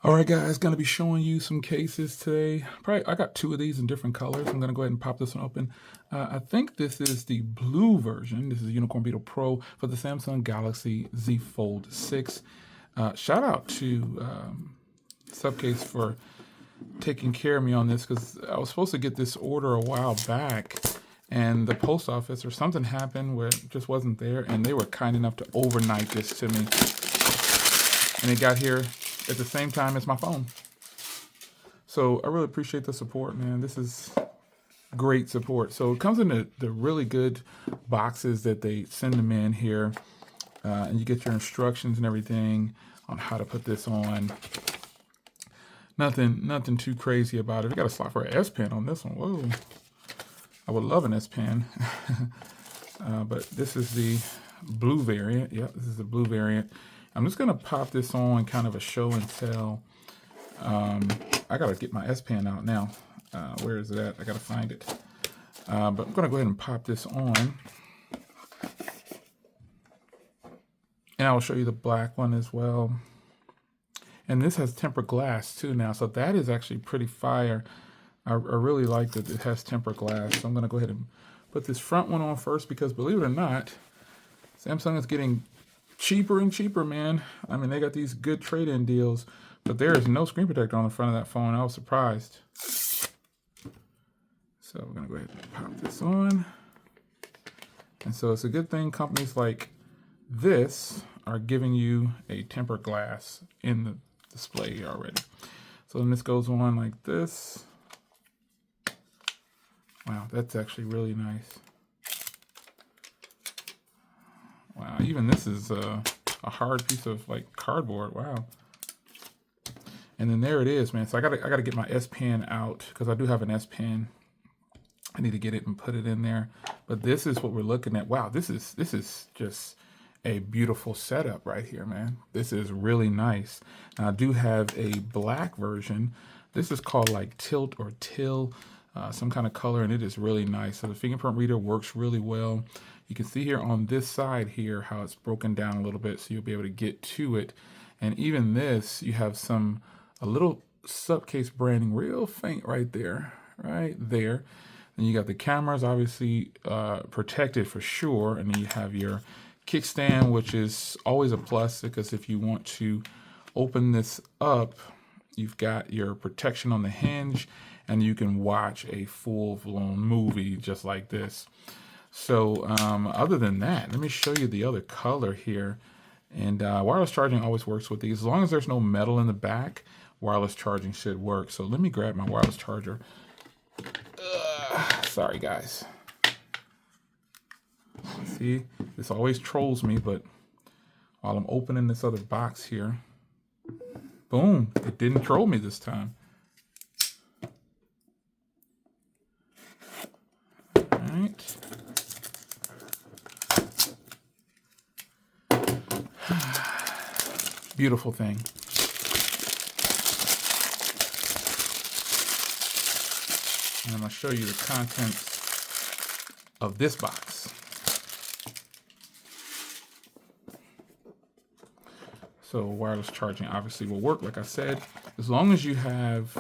All right, guys, going to be showing you some cases today. Probably, I got two of these in different colors. I'm going to go ahead and pop this one open. I think this is the blue version. This is Unicorn Beetle Pro for the Samsung Galaxy Z Fold 6. Shout out to Supcase for taking care of me on this, because I was supposed to get this order a while back, and the post office or something happened where it just wasn't there, and they were kind enough to overnight this to me. And it got here at the same time as my phone. So I really appreciate the support, man. This is great support. So it comes in the really good boxes that they send them in here. And you get your instructions and everything on how to put this on. Nothing too crazy about it. We got a slot for an S Pen on this one. Whoa. I would love an S Pen. But this is the blue variant. Yep, this is the blue variant. I'm just gonna pop this on kind of a show and tell. I gotta get my S Pen out now. Where is it at? I gotta find it. But I'm gonna go ahead and pop this on. And I'll show you the black one as well. And this has tempered glass too now, so that is actually pretty fire. I really like that it has tempered glass. So I'm gonna go ahead and put this front one on first, because believe it or not, Samsung is getting cheaper and cheaper, man. I mean, they got these good trade-in deals, but there is no screen protector on the front of that phone. I was surprised. So we're gonna go ahead and pop this on. And so it's a good thing companies like this are giving you a tempered glass in the display here already. So then this goes on like this. Wow, that's actually really nice. Wow, even this is a hard piece of like cardboard. Wow. And then there it is, man. So I gotta get my S Pen out, because I do have an S Pen. I need to get it and put it in there. But this is what we're looking at. Wow, this is just a beautiful setup right here, man. This is really nice. Now, I do have a black version. This is called like Tilt or Till, some kind of color, and it is really nice. So the fingerprint reader works really well. You can see here on this side here how it's broken down a little bit, so you'll be able to get to it. And even this, you have a little Supcase branding real faint right there, right there. And you got the cameras obviously protected for sure, and then you have your kickstand, which is always a plus, because if you want to open this up, you've got your protection on the hinge, and you can watch a full-blown movie just like this. So other than that, let me show you the other color here. And wireless charging always works with these. As long as there's no metal in the back, wireless charging should work. So let me grab my wireless charger. Sorry, guys. See, this always trolls me, but while I'm opening this other box here, boom, it didn't troll me this time. All right. Beautiful thing. And I'm going to show you the contents of this box. So wireless charging obviously will work, like I said, as long as you have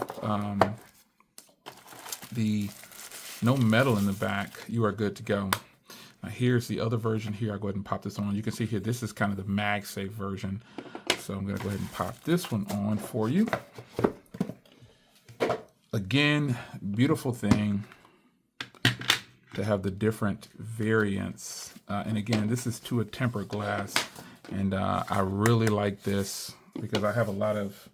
no metal in the back, you are good to go. Now here's the other version here. I'll go ahead and pop this on. You can see here, this is kind of the MagSafe version. So I'm gonna go ahead and pop this one on for you. Again, beautiful thing to have the different variants. And again, this is to a tempered glass. And I really like this because I have a lot of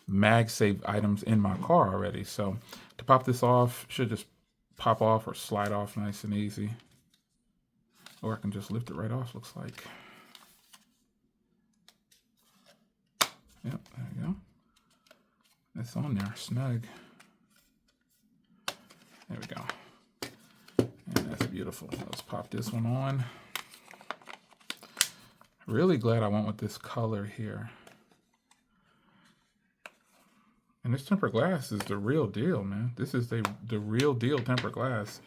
MagSafe items in my car already. So to pop this off, should just pop off or slide off nice and easy. Or I can just lift it right off, looks like. Yep, there we go. It's on there, snug. There we go. And that's beautiful. Let's pop this one on. Really glad I went with this color here. And this tempered glass is the real deal, man. This is the real deal tempered glass.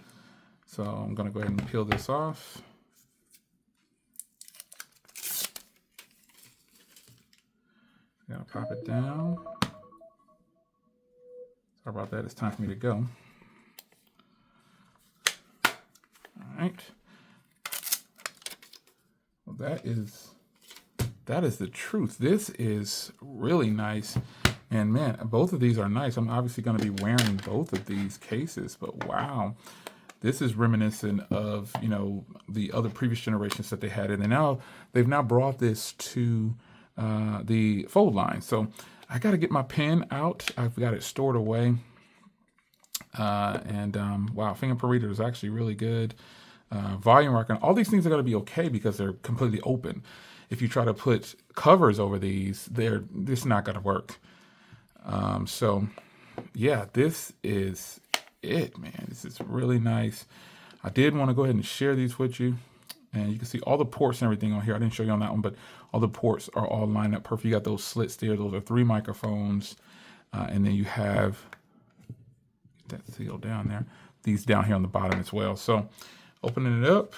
So I'm gonna go ahead and peel this off. Now pop it down. Sorry about that. It's time for me to go. All right. Well, that is the truth. This is really nice. And man, both of these are nice. I'm obviously going to be wearing both of these cases, but wow. This is reminiscent of, you know, the other previous generations that they had. And they've now brought this to the fold line. So I got to get my pen out. I've got it stored away. Wow, fingerprint reader is actually really good. Volume rocker, all these things are going to be okay because they're completely open. If you try to put covers over these, this not going to work. So yeah, this is it, man. This is really nice. I did want to go ahead and share these with you. And you can see all the ports and everything on here. I didn't show you on that one, but all the ports are all lined up perfect. You got those slits there. Those are 3 microphones. And then you have that seal down there. These down here on the bottom as well. So opening it up,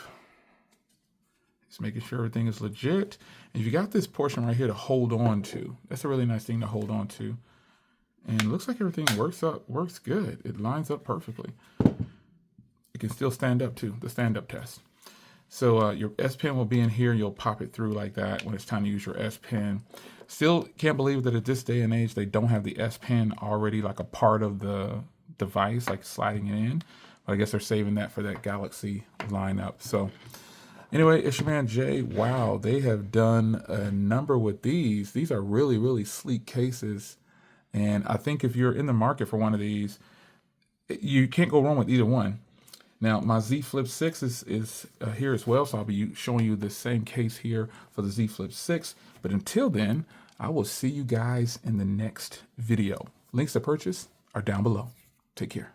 just making sure everything is legit. And you got this portion right here to hold on to. That's a really nice thing to hold on to. And it looks like everything works good. It lines up perfectly. It can still stand up too, the stand-up test. So your S Pen will be in here. You'll pop it through like that when it's time to use your S Pen. Still can't believe that at this day and age, they don't have the S Pen already like a part of the device, like sliding it in. But I guess they're saving that for that Galaxy lineup. So anyway, it's your man Jay. Wow, they have done a number with these. These are really, really sleek cases. And I think if you're in the market for one of these, you can't go wrong with either one. Now, my Z Flip 6 is here as well, so I'll be showing you the same case here for the Z Flip 6. But until then, I will see you guys in the next video. Links to purchase are down below. Take care.